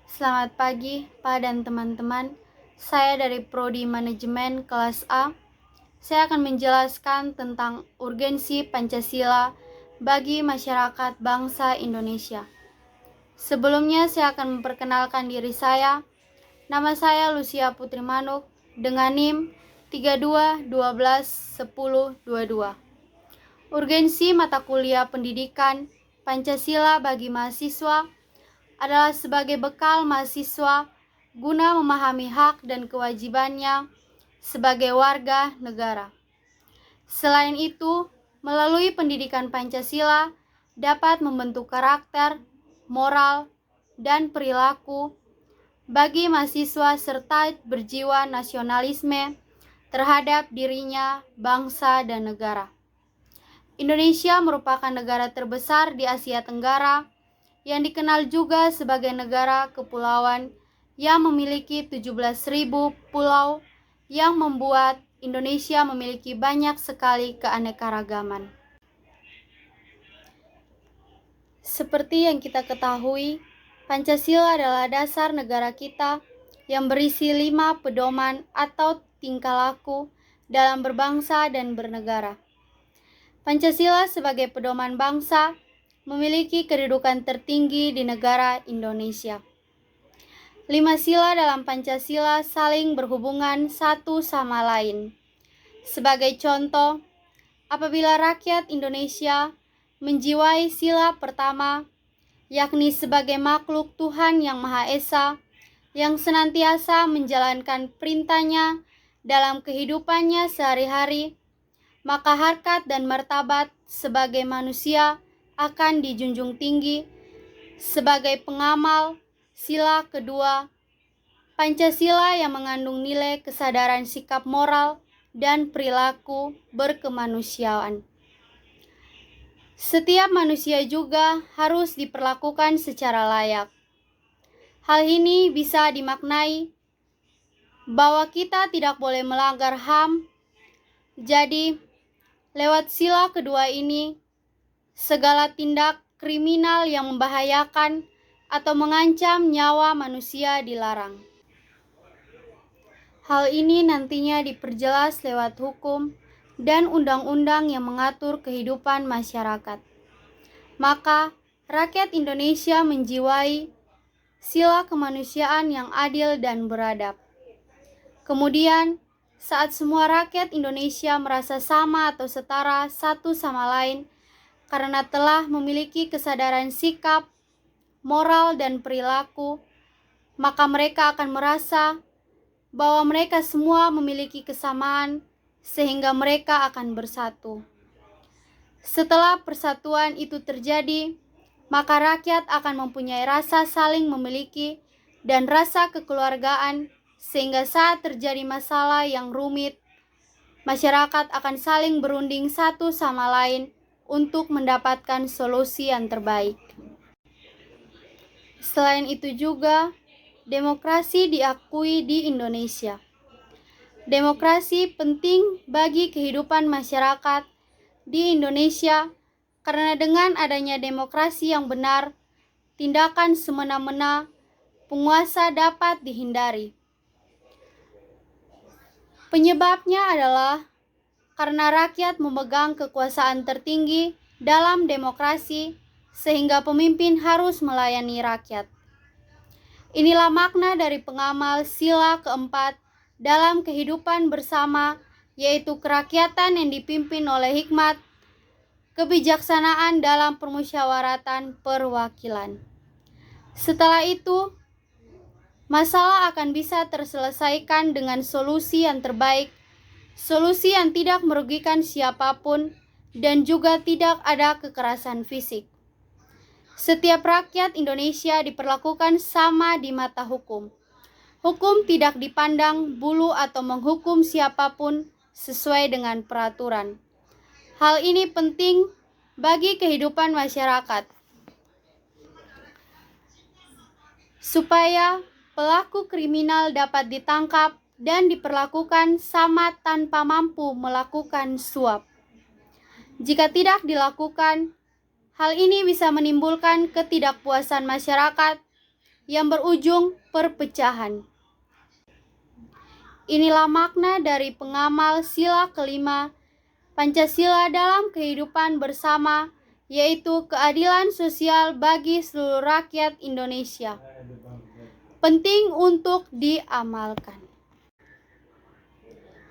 Selamat pagi, Pak dan teman-teman. Saya dari Prodi Manajemen kelas A. Saya akan menjelaskan tentang urgensi Pancasila bagi masyarakat bangsa Indonesia. Sebelumnya saya akan memperkenalkan diri saya. Nama saya Lucia Putri Manuk dengan NIM 32121022. Urgensi mata kuliah pendidikan Pancasila bagi mahasiswa adalah sebagai bekal mahasiswa guna memahami hak dan kewajibannya sebagai warga negara. Selain itu, melalui pendidikan Pancasila dapat membentuk karakter, moral, dan perilaku bagi mahasiswa serta berjiwa nasionalisme terhadap dirinya, bangsa, dan negara. Indonesia merupakan negara terbesar di Asia Tenggara yang dikenal juga sebagai negara kepulauan yang memiliki 17.000 pulau yang membuat Indonesia memiliki banyak sekali keanekaragaman. Seperti yang kita ketahui, Pancasila adalah dasar negara kita yang berisi 5 pedoman atau tingkah laku dalam berbangsa dan bernegara. Pancasila sebagai pedoman bangsa memiliki kedudukan tertinggi di negara Indonesia. 5 sila dalam Pancasila saling berhubungan satu sama lain. Sebagai contoh, apabila rakyat Indonesia menjiwai sila pertama, yakni sebagai makhluk Tuhan Yang Maha Esa, yang senantiasa menjalankan perintahnya dalam kehidupannya sehari-hari, maka harkat dan martabat sebagai manusia akan dijunjung tinggi. Sebagai pengamal sila kedua, Pancasila yang mengandung nilai kesadaran sikap moral dan perilaku berkemanusiaan. Setiap manusia juga harus diperlakukan secara layak. Hal ini bisa dimaknai bahwa kita tidak boleh melanggar HAM. Jadi, lewat sila kedua ini, segala tindak kriminal yang membahayakan atau mengancam nyawa manusia dilarang. Hal ini nantinya diperjelas lewat hukum dan undang-undang yang mengatur kehidupan masyarakat. Maka, rakyat Indonesia menjiwai sila kemanusiaan yang adil dan beradab. Kemudian, saat semua rakyat Indonesia merasa sama atau setara satu sama lain karena telah memiliki kesadaran sikap, moral, dan perilaku, maka mereka akan merasa bahwa mereka semua memiliki kesamaan sehingga mereka akan bersatu. Setelah persatuan itu terjadi, maka rakyat akan mempunyai rasa saling memiliki dan rasa kekeluargaan sehingga saat terjadi masalah yang rumit, masyarakat akan saling berunding satu sama lain untuk mendapatkan solusi yang terbaik. Selain itu juga, demokrasi diakui di Indonesia. Demokrasi penting bagi kehidupan masyarakat di Indonesia karena dengan adanya demokrasi yang benar, tindakan semena-mena penguasa dapat dihindari. Penyebabnya adalah karena rakyat memegang kekuasaan tertinggi dalam demokrasi sehingga pemimpin harus melayani rakyat. Inilah makna dari pengamal sila keempat dalam kehidupan bersama, yaitu kerakyatan yang dipimpin oleh hikmat, kebijaksanaan dalam permusyawaratan perwakilan. Setelah itu, masalah akan bisa terselesaikan dengan solusi yang terbaik, solusi yang tidak merugikan siapapun, dan juga tidak ada kekerasan fisik. Setiap rakyat Indonesia diperlakukan sama di mata hukum. Hukum tidak dipandang bulu atau menghukum siapapun sesuai dengan peraturan. Hal ini penting bagi kehidupan masyarakat, supaya pelaku kriminal dapat ditangkap dan diperlakukan sama tanpa mampu melakukan suap. Jika tidak dilakukan, hal ini bisa menimbulkan ketidakpuasan masyarakat yang berujung perpecahan. Inilah makna dari pengamal sila kelima Pancasila dalam kehidupan bersama, yaitu keadilan sosial bagi seluruh rakyat Indonesia. Penting untuk diamalkan.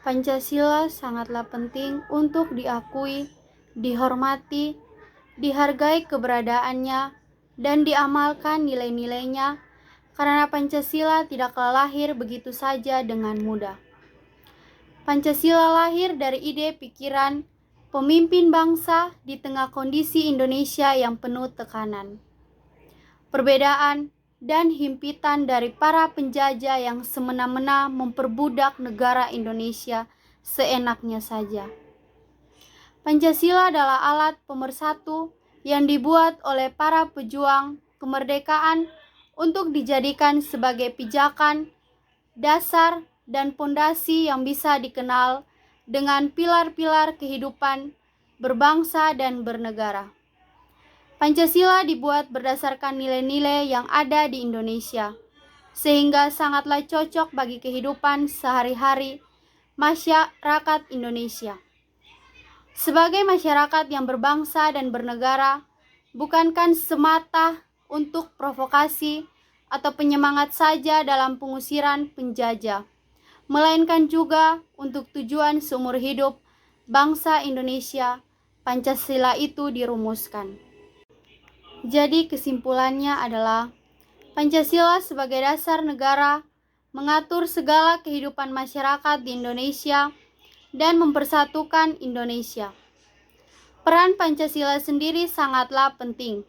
Pancasila sangatlah penting untuk diakui, dihormati, dihargai keberadaannya, dan diamalkan nilai-nilainya, karena Pancasila tidaklah lahir begitu saja dengan mudah. Pancasila lahir dari ide pikiran pemimpin bangsa di tengah kondisi Indonesia yang penuh tekanan, perbedaan, dan himpitan dari para penjajah yang semena-mena memperbudak negara Indonesia seenaknya saja. Pancasila adalah alat pemersatu yang dibuat oleh para pejuang kemerdekaan untuk dijadikan sebagai pijakan, dasar, dan pondasi yang bisa dikenal dengan pilar-pilar kehidupan berbangsa dan bernegara. Pancasila dibuat berdasarkan nilai-nilai yang ada di Indonesia, sehingga sangatlah cocok bagi kehidupan sehari-hari masyarakat Indonesia. Sebagai masyarakat yang berbangsa dan bernegara, bukankan semata untuk provokasi atau penyemangat saja dalam pengusiran penjajah, melainkan juga untuk tujuan seumur hidup bangsa Indonesia, Pancasila itu dirumuskan. Jadi kesimpulannya adalah Pancasila sebagai dasar negara mengatur segala kehidupan masyarakat di Indonesia dan mempersatukan Indonesia. Peran Pancasila sendiri sangatlah penting.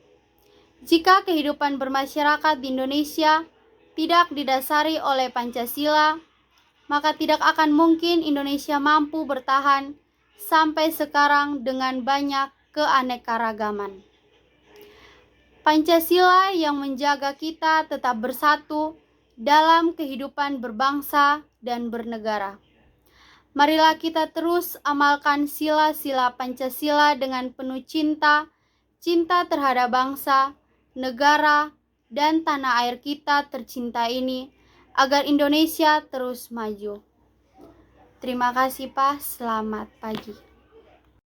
Jika kehidupan bermasyarakat di Indonesia tidak didasari oleh Pancasila, maka tidak akan mungkin Indonesia mampu bertahan sampai sekarang dengan banyak keanekaragaman. Pancasila yang menjaga kita tetap bersatu dalam kehidupan berbangsa dan bernegara. Marilah kita terus amalkan sila-sila Pancasila dengan penuh cinta terhadap bangsa, negara, dan tanah air kita tercinta ini, agar Indonesia terus maju. Terima kasih Pak, selamat pagi.